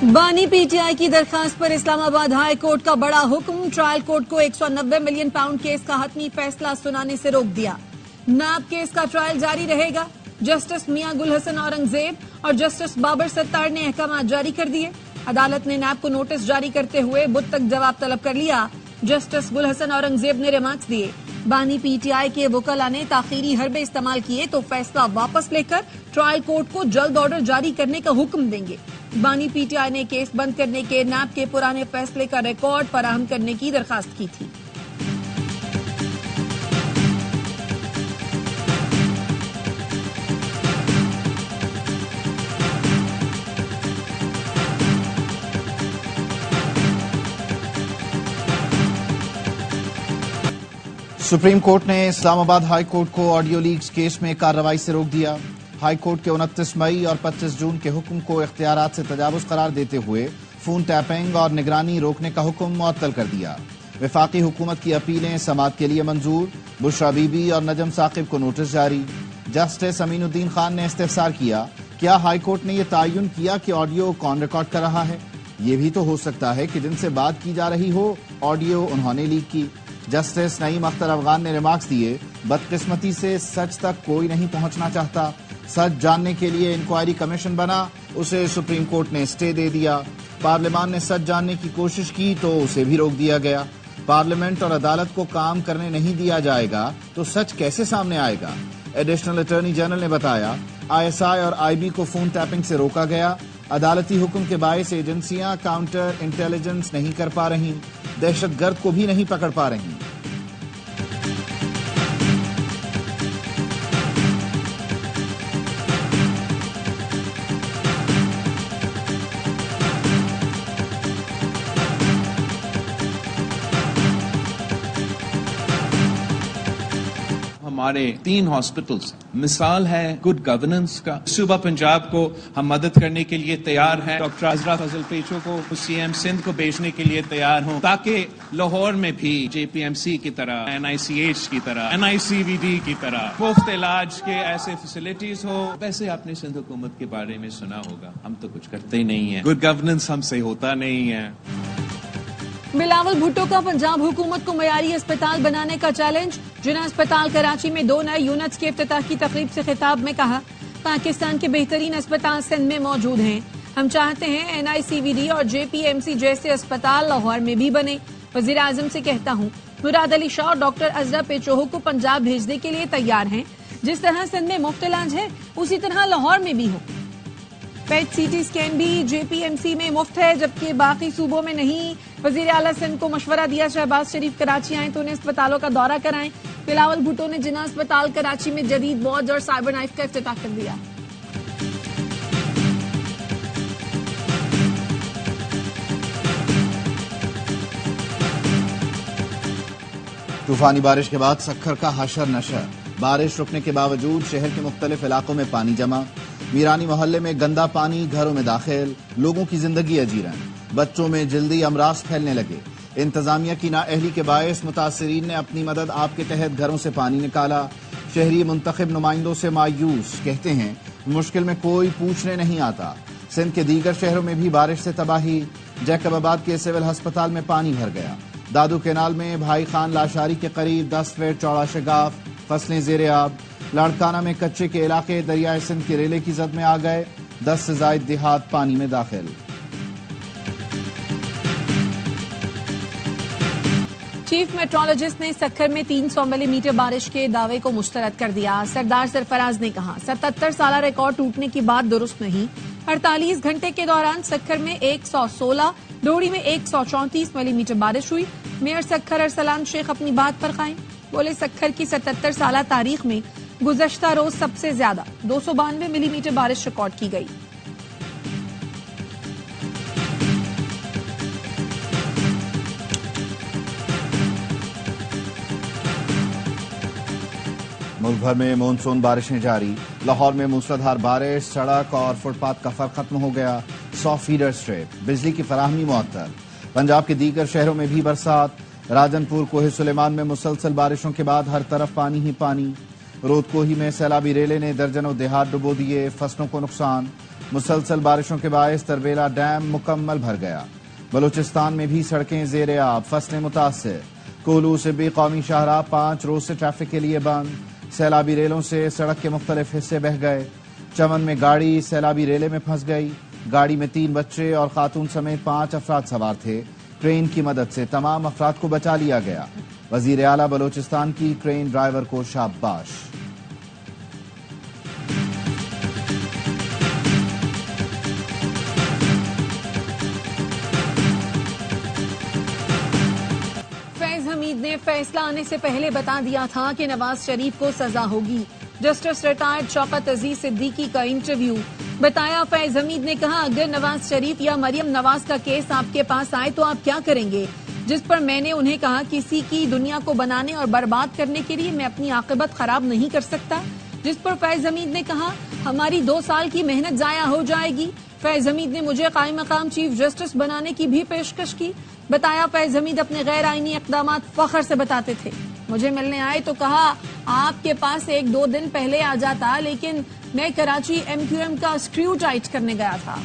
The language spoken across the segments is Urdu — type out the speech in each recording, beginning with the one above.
بانی پی ٹی آئی کی درخواست پر اسلام آباد ہائی کورٹ کا بڑا حکم، ٹرائل کورٹ کو 190 ملین پاؤنڈ کیس کا حتمی فیصلہ سنانے سے روک دیا۔ نیب کیس کا ٹرائل جاری رہے گا۔ جسٹس میاں گل حسن اورنگزیب اور جسٹس بابر ستار نے احکامات جاری کر دیے۔ عدالت نے نیب کو نوٹس جاری کرتے ہوئے بدھ تک جواب طلب کر لیا۔ جسٹس گل حسن اورنگزیب نے ریمارکس دیے، بانی پی ٹی آئی کے وکلاء نے تاخیری حربے استعمال کیے تو فیصلہ واپس لے کر ٹرائل کورٹ کو جلد آرڈر جاری کرنے کا حکم دیں گے۔ بانی پی ٹی آئی نے کیس بند کرنے کے نیب کے پرانے فیصلے کا ریکارڈ فراہم کرنے کی درخواست کی تھی۔ سپریم کورٹ نے اسلام آباد ہائی کورٹ کو آڈیو لیکس کیس میں کارروائی سے روک دیا۔ ہائی کورٹ کے 29 مئی اور 25 جون کے حکم کو اختیارات سے تجاوز قرار دیتے ہوئے فون ٹیپنگ اور نگرانی روکنے کا حکم معطل کر دیا۔ وفاقی حکومت کی اپیلیں سماعت کے لیے منظور، بشرا بی بی اور نجم ثاقب کو نوٹس جاری۔ جسٹس امین الدین خان نے استفسار کیا، کیا ہائی کورٹ نے یہ تعین کیا کہ آڈیو کون ریکارڈ کر رہا ہے؟ یہ بھی تو ہو سکتا ہے کہ جن سے بات کی جا رہی ہو آڈیو انہوں نے لیک کی۔ جسٹس نعیم اختر افغان نے ریمارکس دیے، بدقسمتی سے سچ تک کوئی نہیں پہنچنا چاہتا۔ سچ جاننے کے لیے انکوائری کمیشن بنا، اسے سپریم کورٹ نے اسٹے دے دیا۔ پارلیمان نے سچ جاننے کی کوشش کی تو اسے بھی روک دیا گیا۔ پارلیمنٹ اور عدالت کو کام کرنے نہیں دیا جائے گا تو سچ کیسے سامنے آئے گا؟ ایڈیشنل اٹارنی جنرل نے بتایا، آئی ایس آئی اور آئی بی کو فون ٹیپنگ سے روکا گیا۔ عدالتی حکم کے باعث ایجنسیاں کاؤنٹر انٹیلیجنس نہیں کر پا رہی، دہشت گرد کو بھی نہیں پکڑ پا رہی۔ ہمارے 3 ہاسپٹلز مثال ہے گڈ گورننس کا۔ صوبہ پنجاب کو ہم مدد کرنے کے لیے تیار ہیں، ڈاکٹر عزرا فضل پیچو کو سی ایم سندھ کو بھیجنے کے لیے تیار ہوں، تاکہ لاہور میں بھی جے پی ایم سی کی طرح، این آئی سی ایچ کی طرح، این آئی سی وی ڈی کی طرح مفت علاج کے ایسے فیسلٹیز ہو۔ ویسے آپ نے سندھ حکومت کے بارے میں سنا ہوگا، ہم تو کچھ کرتے ہی نہیں ہیں، گڈ گورننس ہم سے ہوتا نہیں ہے۔ بلاول بھٹو کا پنجاب حکومت کو معیاری اسپتال بنانے کا چیلنج۔ جناح اسپتال کراچی میں 2 نئے یونٹس کے افتتاح کی تقریب سے خطاب میں کہا، پاکستان کے بہترین اسپتال سندھ میں موجود ہیں، ہم چاہتے ہیں این آئی سی وی ڈی اور جے پی ایم سی جیسے اسپتال لاہور میں بھی بنے۔ وزیر اعظم سے کہتا ہوں، مراد علی شاہ اور ڈاکٹر عزرا پیچوہو کو پنجاب بھیجنے کے لیے تیار ہیں، جس طرح سندھ میں مفت علاج ہے اسی طرح لاہور میں بھی ہو۔ پیٹ سی ٹی اسکین بھی جے پی ایم سی میں مفت ہے جبکہ باقی صوبوں میں نہیں۔ وزیر اعلیٰ سندھ کو مشورہ دیا، شہباز شریف کراچی آئیں تو انہیں اسپتالوں کا دورہ کرائیں۔ بلاول بھٹو نے جناح اسپتال کراچی میں جدید وارڈ اور سائبر نائف کا افتتاح کر دیا۔ طوفانی بارش کے بعد سکھر کا حشر نشر، بارش رکنے کے باوجود شہر کے مختلف علاقوں میں پانی جمع، میرانی محلے میں گندا پانی گھروں میں داخل، لوگوں کی زندگی اجیرن، بچوں میں جلدی امراض پھیلنے لگے۔ انتظامیہ کی نااہلی کے باعث متاثرین نے اپنی مدد آپ کے تحت گھروں سے پانی نکالا۔ شہری منتخب نمائندوں سے مایوس، کہتے ہیں مشکل میں کوئی پوچھنے نہیں آتا۔ سندھ کے دیگر شہروں میں بھی بارش سے تباہی، جیکب آباد کے سول ہسپتال میں پانی بھر گیا، دادو کینال میں بھائی خان لاشاری کے قریب 10 فٹ چوڑا شگاف، فصلیں زیر آب۔ لاڑکانہ میں کچے کے علاقے دریائے سندھ کے ریلے کی زد میں آ گئے، 10 سے زائد دیہات پانی میں داخل۔ چیف میٹرولوجسٹ نے سکھر میں 300 ملی میٹر بارش کے دعوے کو مسترد کر دیا۔ سردار سرفراز نے کہا، 77 سالہ ریکارڈ ٹوٹنے کی بات درست نہیں۔ 48 گھنٹے کے دوران سکھر میں 116، ڈوڑی میں 134 ملی میٹر بارش ہوئی۔ میئر سکھر ارسلان شیخ اپنی بات پر قائم، بولے سکھر کی 77 سالہ تاریخ میں گزشتہ روز سب سے زیادہ 292 ملی میٹر بارش ریکارڈ کی گئی۔ ملک بھر میں مونسون بارشیں جاری، لاہور میں موسلادھار بارش، سڑک اور فٹ پاتھ کا فرق ختم ہو گیا، 100 فیڈر اسٹریٹ، بجلی کی فراہمی معطل۔ پنجاب کے دیگر شہروں میں بھی برسات، راجن پور کوہ سلیمان میں مسلسل بارشوں کے بعد ہر طرف پانی ہی پانی، رود کوہی میں سیلابی ریلے نے درجنوں دیہات ڈبو دیے، فصلوں کو نقصان، مسلسل بارشوں کے باعث تربیلا ڈیم مکمل بھر گیا۔ بلوچستان میں بھی سڑکیں زیر آب، فصلیں متاثر۔ کولو سے بھی قومی شاہراہ 5 روز سے ٹریفک کے لیے بند۔ سیلابی ریلوں سے سڑک کے مختلف حصے بہہ گئے۔ چمن میں گاڑی سیلابی ریلے میں پھنس گئی۔ گاڑی میں 3 بچے اور خاتون سمیت 5 افراد سوار تھے۔ ٹرین کی مدد سے تمام افراد کو بچا لیا گیا۔ وزیر اعلیٰ بلوچستان کی ٹرین ڈرائیور کو شاباش۔ فیض حمید نے فیصلہ آنے سے پہلے بتا دیا تھا کہ نواز شریف کو سزا ہوگی۔ جسٹس ریٹائرڈ شوکت عزیز صدیقی کا انٹرویو۔ بتایا فیض حمید نے کہا اگر نواز شریف یا مریم نواز کا کیس آپ کے پاس آئے تو آپ کیا کریں گے؟ جس پر میں نے انہیں کہا کسی کی دنیا کو بنانے اور برباد کرنے کے لیے میں اپنی عاقبت خراب نہیں کر سکتا۔ جس پر فیض حمید نے کہا ہماری 2 سال کی محنت ضائع ہو جائے گی۔ فیض حمید نے مجھے قائم مقام چیف جسٹس بنانے کی بھی پیشکش کی۔ بتایا فیض حمید اپنے غیر آئینی اقدامات فخر سے بتاتے تھے۔ مجھے ملنے آئے تو کہا آپ کے پاس 1-2 دن پہلے آ جاتا، لیکن میں کراچی MQM کا اسکریو ٹائٹ کرنے گیا تھا۔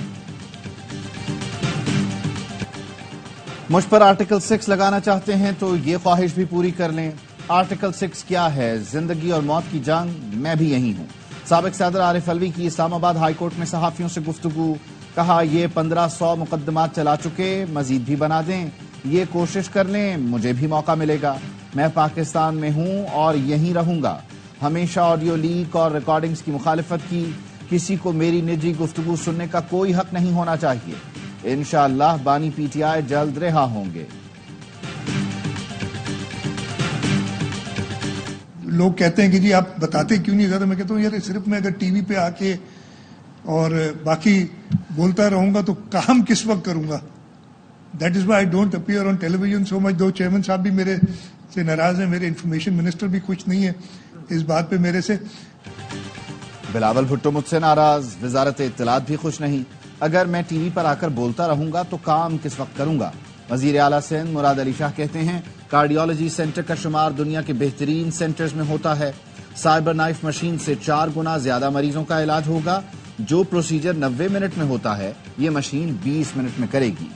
مجھ پر آرٹیکل 6 لگانا چاہتے ہیں تو یہ خواہش بھی پوری کر لیں۔ آرٹیکل 6 کیا ہے؟ زندگی اور موت کی جنگ، میں بھی یہی ہوں۔ سابق صدر عارف علوی کی اسلام آباد ہائی کورٹ میں صحافیوں سے گفتگو۔ کہا یہ 1500 مقدمات چلا چکے، مزید بھی بنا دیں، یہ کوشش کر لیں، مجھے بھی موقع ملے گا۔ میں پاکستان میں ہوں اور یہیں رہوں گا۔ ہمیشہ آڈیو لیک اور ریکارڈنگز کی مخالفت کی۔ کسی کو میری نجی گفتگو سننے کا کوئی حق نہیں ہونا چاہیے۔ انشاءاللہ بانی PTI جلد رہا ہوں گے۔ لوگ کہتے ہیں کہ جی آپ بتاتے کیوں نہیں زیادہ؟ میں کہتا ہوں یار صرف میں اگر ٹی وی پہ آ کے اور باقی بولتا رہوں گا تو کام کس وقت کروں گا؟ That is why I don't appear on television so much. دو چیئرمین صاحب بھی میرے سے ناراض ہیں، میرے انفارمیشن منسٹر بھی خوش نہیں ہے اس بات پہ میرے سے۔ بلاول بھٹو مجھ سے ناراض، وزارت اطلاعات بھی خوش نہیں۔ اگر میں ٹی وی پر آ کر بولتا رہوں گا تو کام کس وقت کروں گا؟ وزیر اعلیٰ سندھ مراد علی شاہ کہتے ہیں کارڈیالوجی سینٹر کا شمار دنیا کے بہترین سینٹرز میں ہوتا ہے۔ سائبر نائف مشین سے 4 گنا زیادہ مریضوں کا علاج ہوگا۔ جو پروسیجر 90 منٹ میں ہوتا ہے یہ مشین 20 منٹ میں کرے گی۔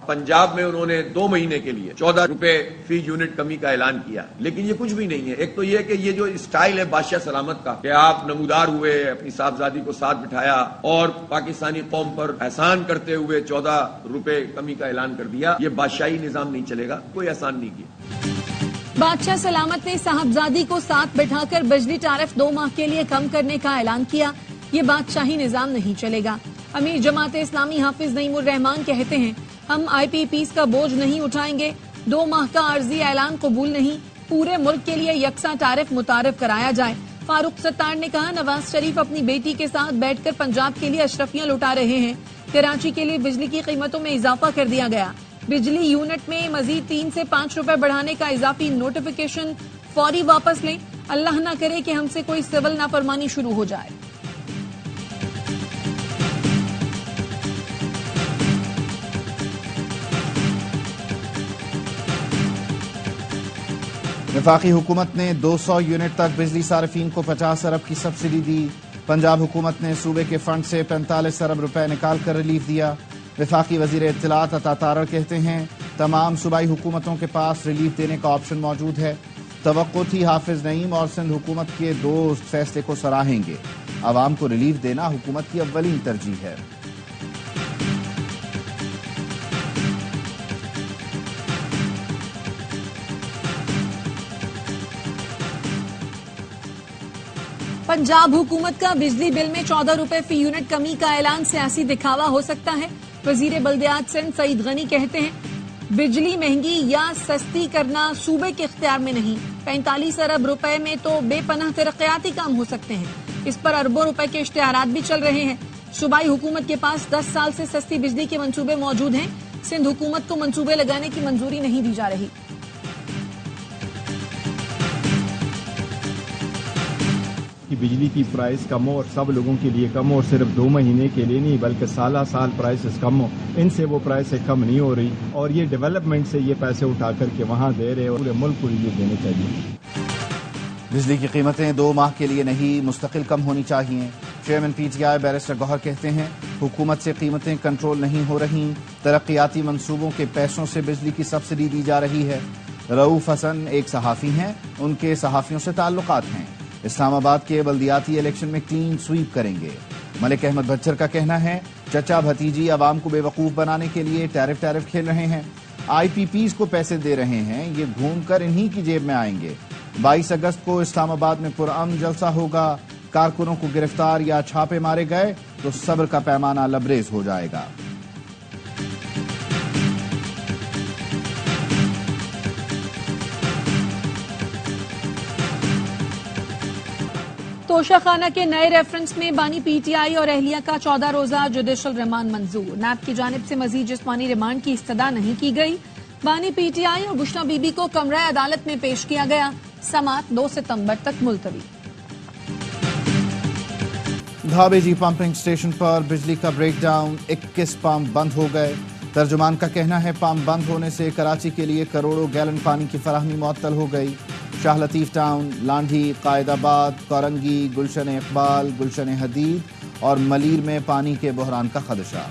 پنجاب میں انہوں نے 2 مہینے کے لیے 14 روپے فی یونٹ کمی کا اعلان کیا، لیکن یہ کچھ بھی نہیں ہے۔ ایک تو یہ کہ یہ جو اسٹائل ہے بادشاہ سلامت کا کہ آپ نمودار ہوئے، اپنی صاحبزادی کو ساتھ بٹھایا اور پاکستانی قوم پر احسان کرتے ہوئے 14 روپے کمی کا اعلان کر دیا، یہ بادشاہی نظام نہیں چلے گا، کوئی احسان نہیں کیا۔ بادشاہ سلامت نے صاحبزادی کو ساتھ بٹھا کر بجلی ٹیرف 2 ماہ کے لیے کم کرنے کا اعلان کیا، یہ بادشاہی نظام نہیں چلے گا۔ امیر جماعت اسلامی حافظ نعیم الرحمان کہتے ہیں ہم IPPs کا بوجھ نہیں اٹھائیں گے، 2 ماہ کا عارضی اعلان قبول نہیں، پورے ملک کے لیے یکساں ٹیرف متعارف کرایا جائے۔ فاروق ستار نے کہا نواز شریف اپنی بیٹی کے ساتھ بیٹھ کر پنجاب کے لیے اشرفیاں لٹا رہے ہیں۔ کراچی کے لیے بجلی کی قیمتوں میں اضافہ کر دیا گیا، بجلی یونٹ میں مزید 3 سے 5 روپے بڑھانے کا اضافی نوٹیفیکیشن فوری واپس لیں، اللہ نہ کرے کہ ہم سے کوئی سول نافرمانی شروع ہو جائے۔ وفاقی حکومت نے 200 یونٹ تک بجلی صارفین کو 50 ارب کی سبسڈی دی۔ پنجاب حکومت نے صوبے کے فنڈ سے 45 ارب روپے نکال کر ریلیف دیا۔ وفاقی وزیر اطلاعات عطا تارڑ کہتے ہیں تمام صوبائی حکومتوں کے پاس ریلیف دینے کا آپشن موجود ہے۔ توقع تھی حافظ نعیم اور سندھ حکومت کے دوست فیصلے کو سراہیں گے۔ عوام کو ریلیف دینا حکومت کی اولین ترجیح ہے۔ پنجاب حکومت کا بجلی بل میں 14 روپے فی یونٹ کمی کا اعلان سیاسی دکھاوا ہو سکتا ہے۔ وزیر بلدیات سندھ سعید غنی کہتے ہیں بجلی مہنگی یا سستی کرنا صوبے کے اختیار میں نہیں، 45 ارب روپے میں تو بے پناہ ترقیاتی کام ہو سکتے ہیں، اس پر اربوں روپے کے اشتہارات بھی چل رہے ہیں۔ صوبائی حکومت کے پاس 10 سال سے سستی بجلی کے منصوبے موجود ہیں، سندھ حکومت کو منصوبے لگانے کی منظوری نہیں دی جا رہی۔ کہ بجلی کی پرائس کم ہو اور سب لوگوں کے لیے کم ہو، اور صرف 2 مہینے کے لیے نہیں بلکہ سالہ سال پرائسز کم ہو، ان سے وہ پرائسیں کم نہیں ہو رہی، اور یہ ڈیولپمنٹ سے یہ پیسے اٹھا کر کے وہاں دے رہے اور پورے ملک کو یہ دینے چاہیے۔ بجلی کی قیمتیں 2 ماہ کے لیے نہیں مستقل کم ہونی چاہیے۔ Chairman P T I barrister Gohar کہتے ہیں حکومت سے قیمتیں کنٹرول نہیں ہو رہی، ترقیاتی منصوبوں کے پیسوں سے بجلی کی سبسڈی دی جا رہی ہے۔ رؤوف حسن ایک صحافی ہیں، ان کے صحافیوں سے تعلقات ہیں، اسلام آباد کے بلدیاتی الیکشن میں کلین سویپ کریں گے۔ ملک احمد بچر کا کہنا ہے چچا بھتیجی عوام کو بے وقوف بنانے کے لیے ٹیرف کھیل رہے ہیں، آئی پی پیز کو پیسے دے رہے ہیں، یہ گھوم کر انہی کی جیب میں آئیں گے۔ 22 اگست کو اسلام آباد میں پرامن جلسہ ہوگا، کارکنوں کو گرفتار یا چھاپے مارے گئے تو صبر کا پیمانہ لبریز ہو جائے گا۔ توشہ خانہ کے نئے ریفرنس میں بانی پی ٹی آئی اور اہلیہ کا 14 روزہ جوڈیشل ریمانڈ منظور، نیب کی جانب سے مزید جسمانی ریمانڈ کی استدعا نہیں کی گئی۔ بانی پی ٹی آئی اور گشنہ بی بی کو کمرہ عدالت میں پیش کیا گیا، سماعت 2 ستمبر تک ملتوی۔ دھابے جی پمپنگ اسٹیشن پر بجلی کا بریک ڈاؤن، 21 پمپ بند ہو گئے۔ ترجمان کا کہنا ہے پمپ بند ہونے سے کراچی کے لیے کروڑوں گیلن پانی کی فراہمی معطل ہو گئی۔ شاہ لطیف ٹاؤن، لانڈھی، قائد آباد، کورنگی، گلشن اقبال، گلشن حدید اور ملیر میں پانی کے بحران کا خدشہ۔